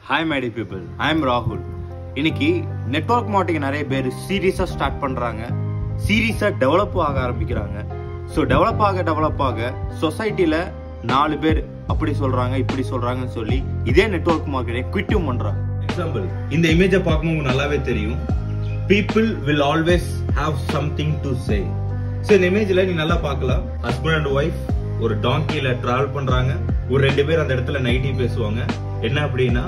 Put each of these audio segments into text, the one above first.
Hi my dear people, I am Rahul. இன்னைக்கு network marketing நிறைய பேர் சீரியஸா ஸ்டார்ட் பண்றாங்க, சீரியஸா டெவலப் ஆக ஆரம்பிக்கிறாங்க. ஸோ டெவலப் ஆக சொசைட்டில 4 பேர் அப்படி சொல்றாங்க இப்படி சொல்றாங்கன்னு சொல்லி இதே நெட்வொர்க் மார்க்கெட்டிங் குவிட்டும் பண்றாங்க. எக்ஸாம்பிள், இந்த இமேஜை பார்க்கும்போது நல்லாவே தெரியும். People will always have something to say. So இந்த இமேஜ்ல நீ நல்லா பார்க்கலாம். ஹஸ்பண்ட் அண்ட் ஒய்ஃப் ஒரு டாங்கில டிராவல் பண்றாங்க. ஒரு 2 பேர் அந்த இடத்துல நைட்டி பேசுவாங்க. என்ன அப்படின்னா,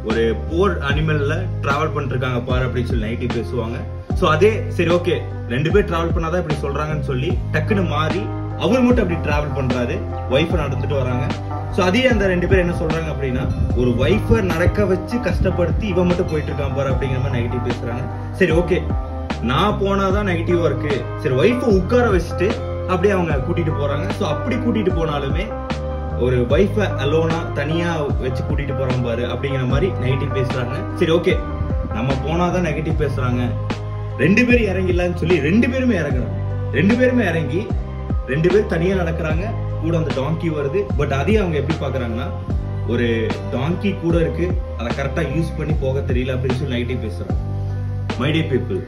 ஒரு போர் அனிமல்ல டிராவல் பண்ணிருக்காங்க பாரு அப்படின்னு சொல்லி நைட்டி பேசுவாங்க. சோ அதே சரி ஓகே 2 பேர் டிராவல் பண்ணாதான் இப்படி சொல்றாங்கன்னு சொல்லி டக்குன்னு மாறி அவர் மட்டும் அப்படி டிராவல் பண்றாரு, ஒய்ஃபை நடந்துட்டு வராங்க. சோ அதே அந்த 2 பேர் என்ன சொல்றாங்க அப்படின்னா, ஒரு ஒய்ஃபை நடக்க வச்சு கஷ்டப்படுத்தி இவன் மட்டும் போயிட்டு இருக்கான் பாரு அப்படிங்கிற மாதிரி நெகட்டிவ் பேசுறாங்க. சரி ஓகே, நான் போனாதான் நெகட்டிவா இருக்கு, சரி ஒய்ஃபை உட்கார வச்சுட்டு அப்படியே அவங்க கூட்டிட்டு போறாங்க. சோ அப்படி கூட்டிட்டு போனாலுமே ஒரு வைஃபை அலோனா தனியா வச்சு கூட்டிட்டு போறான் பாரு அப்படிங்கிற மாதிரி நெகட்டிவ் பேசுறாங்க. சரி ஓகே, நம்ம போனாதான் நெகட்டிவ் பேசுறாங்க, 2 பேரும் இறங்கிடலான்னு சொல்லி 2 பேருமே இறங்குறாங்க. 2 பேருமே இறங்கி 2 பேர் தனியா நடக்கிறாங்க, கூட அந்த டாங்கி வருது. பட் அதையும் அவங்க எப்படி பாக்குறாங்கன்னா, ஒரு டாங்கி கூட இருக்கு, அதை கரெக்டா யூஸ் பண்ணி போக தெரியல அப்படின்னு சொல்லி நெகட்டிவ் பேசுறாங்க. My dear people,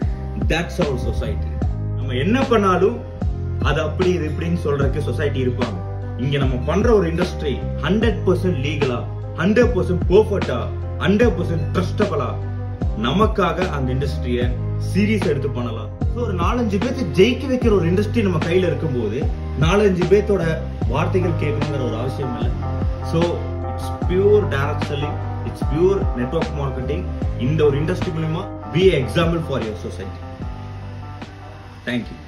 that's our society. நம்ம என்ன பண்ணாலும் அது அப்படி இது இப்படின்னு சொல்றதுக்கு சொசைட்டி இருப்பாங்க. இங்க நம்ம பண்ற ஒரு இண்டஸ்ட்ரி 100% லீகலா, 100% பெர்ஃபெக்ட்டா, 100% ட்ரஸ்டபிளா நமக்காக அந்த இண்டஸ்ட்ரிய சீரியஸ் எடுத்து பண்ணலாம். ஒரு 4-5 பேருக்கு ஜெயிக்க வைக்கிற ஒரு இண்டஸ்ட்ரி நம்ம கையில இருக்கும்போது 4-5 பேர்த்தோட வார்த்தைகள் கேட்கணுங்கிற ஒரு அவசியம் இல்லை. So it's pure direct selling, it's pure network marketing. இந்த ஒரு இண்டஸ்ட்ரி மூலமா be example for your society. Thank you.